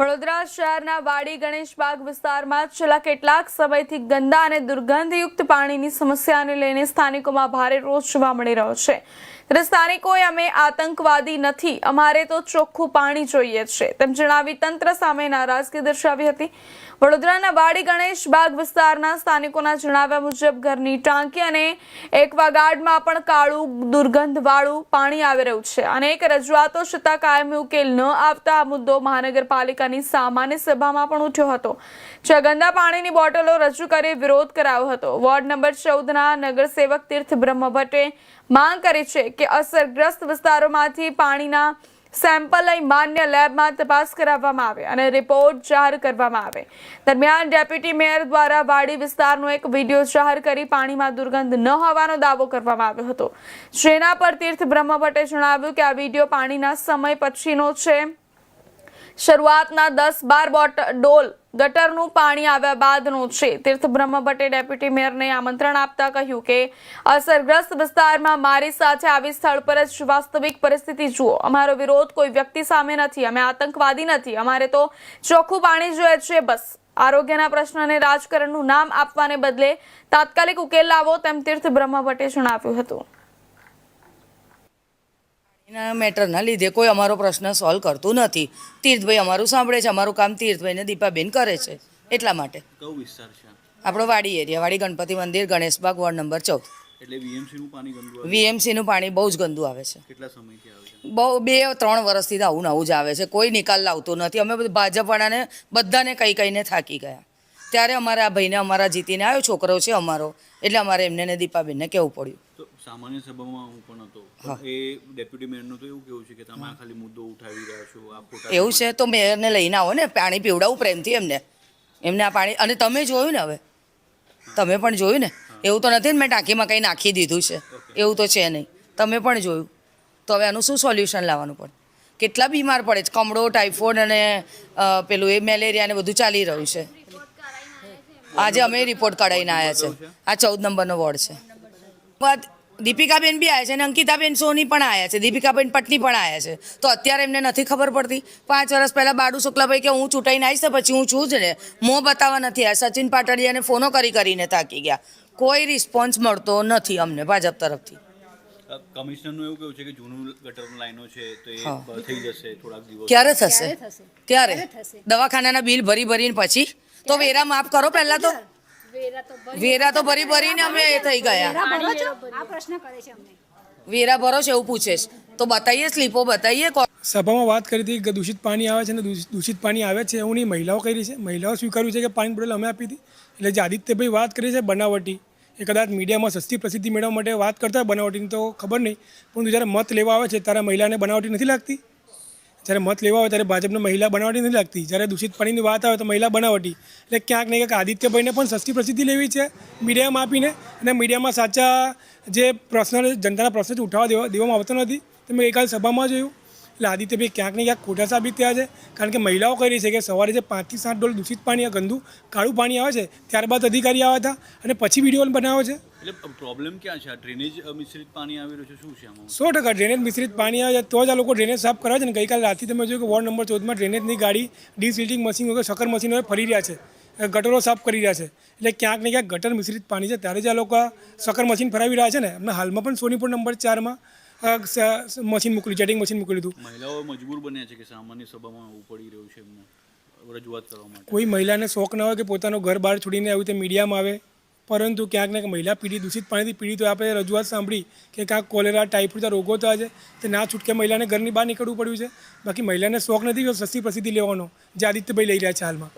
વડોદરા શહેરના વાડી ગણેશબાગ વિસ્તારમાં છેલ્લા કેટલાક સમયથી ગંદા અને દુર્ગંધયુક્ત પાણીની સમસ્યાને લઈને સ્થાનિકોમાં ભારે રોષ જોવા મળી રહ્યો છે। ત્યારે સ્થાનિકોએ અમે આતંકવાદી નથી, અમારે તો ચોખ્ખું પાણી જોઈએ છે તેમ જણાવી તંત્ર સામે નારાજગી દર્શાવી હતી। વડોદરાના વાડી ગણેશબાગ વિસ્તારના સ્થાનિકોના જણાવ્યા મુજબ ઘરની ટાંકી અને એક્વાગાર્ડમાં પણ કાળું દુર્ગંધવાળું પાણી આવી રહ્યું છે। અનેક રજૂઆતો છતાં કાયમી ઉકેલ ન આવતા આ મુદ્દો મહાનગરપાલિકાની સામાન્ય સભામાં પણ ઉઠ્યો હતો, જ્યાં ગંદા પાણીની બોટલો રજૂ કરી વિરોધ કરાયો હતો। વોર્ડ નંબર 14ના નગરસેવક તીર્થ બ્રહ્મભટ્ટે માંગ કરી છે કે અસરગ્રસ્ત વિસ્તારોમાંથી પાણીના સેમ્પલ લઈ માન્ય લેબમાં તપાસ કરાવવામાં આવે અને રિપોર્ટ જાહેર કરવામાં આવે। દરમિયાન ડેપ્યુટી મેયર દ્વારા વાડી વિસ્તારનો એક વિડીયો જાહેર કરી પાણીમાં દુર્ગંધ ન હોવાનો દાવો કરવામાં આવ્યો હતો, જેના પર તીર્થ બ્રહ્મભટ્ટે જણાવ્યું કે આ વિડીયો પાણીના સમય પછીનો છે। શરૂઆતના 10-12 ડોલ ગટરનું પાણી આવ્યા બાદનો છે। તીર્થ બ્રહ્મભટ્ટે ડેપ્યુટી મેયરને આમંત્રણ આપતા કહ્યું કે અસરગ્રસ્ત વિસ્તારમાં મારી સાથે આવી સ્થળ પર જ વાસ્તવિક પરિસ્થિતિ જુઓ। અમારો વિરોધ કોઈ વ્યક્તિ સામે નથી, અમે આતંકવાદી નથી, અમારે તો ચોખ્ખું પાણી જોઈએ છે બસ। આરોગ્યના પ્રશ્નને રાજકારણનું નામ આપવાને બદલે તાત્કાલિક ઉકેલ લાવો તેમ તીર્થ બ્રહ્મભટ્ટે જણાવ્યું હતું। મેટરના લીધે કોઈ અમારો પ્રશ્ન સોલ્વ કરતું નથી। તીર્થભાઈ અમારું સાંભળે છે, અમારું કામ તીર્થભાઈ ને દીપાબેન કરે છે, એટલા માટે। કયો વિસ્તાર છે આપણો વાડી એરિયા, વાડી ગણપતિ મંદિર, ગણેશબાગ, વોર્ડ નંબર 14। એટલે વીએમસી નું પાણી ગંદુ આવે? વીએમસી નું પાણી બહુ જ ગંદુ આવે છે। કેટલા સમયથી આવે છે? બહુ 2-3 વર્ષથી તો આવું જ આવે છે, કોઈ નિકાલ લાવતું નથી। અમે ભાજપવાળાને બધાને કહીને થાકી ગયા, ત્યારે અમારે આ ભાઈને અમારા જીતીને આવ્યો છોકરો છે અમારો, એટલે અમારે એમને ને દીપાબેનને કહેવું પડ્યું। તો સામાન્ય સભામાં હું પણ હતો, એ ડેપ્યુટી મેયરનું તો એવું કેવું છે કે તમે આ ખાલી મુદ્દો ઉઠાવી રહ્યા છો, આ ખોટા એવું છે તો મેયરને લઈને આવો ને, પાણી પીવડાવું પ્રેમથી એમને આ પાણી। અને તમે જોયું ને, હવે તમે પણ જોયું ને, એવું તો નથી ને મેં ટાંકીમાં કંઈ નાખી દીધું છે, એવું તો છે નહીં, તમે પણ જોયું। તો હવે આનું શું સોલ્યુશન લાવવાનું પડે? કેટલા બીમાર પડે છે, કમળો, ટાઇફોઇડ અને પેલું એ મેલેરિયા ને બધું ચાલી રહ્યું છે। આજે અમે રિપોર્ટ કઢાવીને આવ્યા છે, આ 14 નંબરનો વોર્ડ છે। દીપિકાબેન બી આવ્યા છે અને અંકિતાબેન સોની પણ આવ્યા છે, દીપિકાબેન પટની પણ આવ્યા છે। તો અત્યારે એમને નથી ખબર પડતી? 5 વર્ષ પહેલાં બાડુ શુક્લાભાઈ કે હું ચૂંટાઈને આવીશ તો પછી હું છું જ ને, મોં બતાવવા નથી આવ્યા। સચિન પાટડિયાને ફોનો કરીને થાકી ગયા, કોઈ રિસ્પોન્સ મળતો નથી અમને ભાજપ તરફથી। કમિશનરનું એવું કેવું છે કે જૂનું ગટરની લાઈનો છે તો એ થઈ જશે થોડાક દિવસ। ક્યારે થશે? ક્યારે? દવાખાનાના બિલ ભરીને પછી તો વેરા માફ કરો પહેલાં તો। વેરા તો ભરીને અમે એ થઈ ગયા। વેરા ભરો છે એવું પૂછે છે તો બતાવીએ, સ્લીપો બતાવીએ। સભામાં વાત કરી હતી કે દૂષિત પાણી આવે છે અને દૂષિત પાણી આવે છે એવું નહીં, મહિલાઓ કરી છે, મહિલાઓ સ્વીકાર્યું છે કે પાણી બોટલ અમે આપી હતી। એટલે જે આદિત્યભાઈ વાત કરી છે બનાવટી, એ કદાચ મીડિયામાં સસ્તી પ્રસિદ્ધિ મેળવવા માટે વાત કરતા બનાવટીની તો ખબર નહીં, પરંતુ જ્યારે મત લેવા આવે છે ત્યારે મહિલાને બનાવટી નથી લાગતી? જ્યારે મત લેવા આવે ત્યારે ભાજપને મહિલા બનાવટી નથી લાગતી, જ્યારે દૂષિત પાણીની વાત આવે તો મહિલા બનાવટી। એટલે ક્યાંક ને ક્યાંક આદિત્યભાઈને પણ સસ્તી પ્રસિદ્ધિ લેવી છે મીડિયામાં આપીને, અને મીડિયામાં સાચા જે પ્રશ્ન જનતાના પ્રશ્ન ઉઠાવવા દેવામાં આવતો નથી। તમે ગઈકાલ સભામાં જોયું, એટલે આદિત્યભાઈ ક્યાંક ને ક્યાંક ખોટા સાબિત થયા છે, કારણ કે મહિલાઓ કહી રહી છે કે સવારે જે 5 થી 7 ડોલ દૂષિત પાણી ગંદુ કાળું પાણી આવે છે, ત્યારબાદ અધિકારી આવ્યા હતા અને પછી વિડીયો બનાવ્યો છે। એટલે પ્રોબ્લેમ ક્યાં છે? ડ્રેનેજ મિશ્રિત પાણી આવી રહ્યું છે, શું છે આમાં? 100% ડ્રેનેજ મિશ્રિત પાણી આવે છે તો જ આ લોકો ડ્રેનેજ સાફ કરે છે ને। ગઈકાલે રાતથી તમે જોયું કે વોર્ડ નંબર 14માં ડ્રેનેજની ગાડી ડીસિલ્ટિંગ મશીન વગર શક્કર મશીનો ફરી રહ્યા છે, ગટરો સાફ કરી રહ્યા છે। એટલે ક્યાંક ને ક્યાંક ગટર મિશ્રિત પાણી છે ત્યારે જ આ લોકો શક્કર મશીન ફરાવી રહ્યા છે ને। એમને હાલમાં પણ સોનીપુર નંબર 4માં મશીન મોકલ્યું, જેટિંગ મશીન મોકલ્યું હતું। મહિલાઓ મજબૂર બન્યા છે કે સામાન્ય સભામાં આવવું પડી રહ્યું છે એમને રજૂઆત કરવા માટે? કોઈ મહિલાને શોખ ન હોય કે પોતાનું ઘર બહાર છોડીને આવી રીતે મીડિયામાં આવે, પરંતુ ક્યાંક ને મહિલા પીડિત, દૂષિત પાણીથી પીડિત હોય, આપણે રજૂઆત સાંભળી કે ક્યાંક કોલેરા, ટાઇફોઇડના રોગો થયા છે, તે ના છૂટકે મહિલાને ઘરની બહાર નીકળવું પડ્યું છે। બાકી મહિલાને શોખ નથી સસ્તી પ્રસિદ્ધિ લેવાનો, જે આદિત્યભાઈ લઈ રહ્યા છે હાલમાં।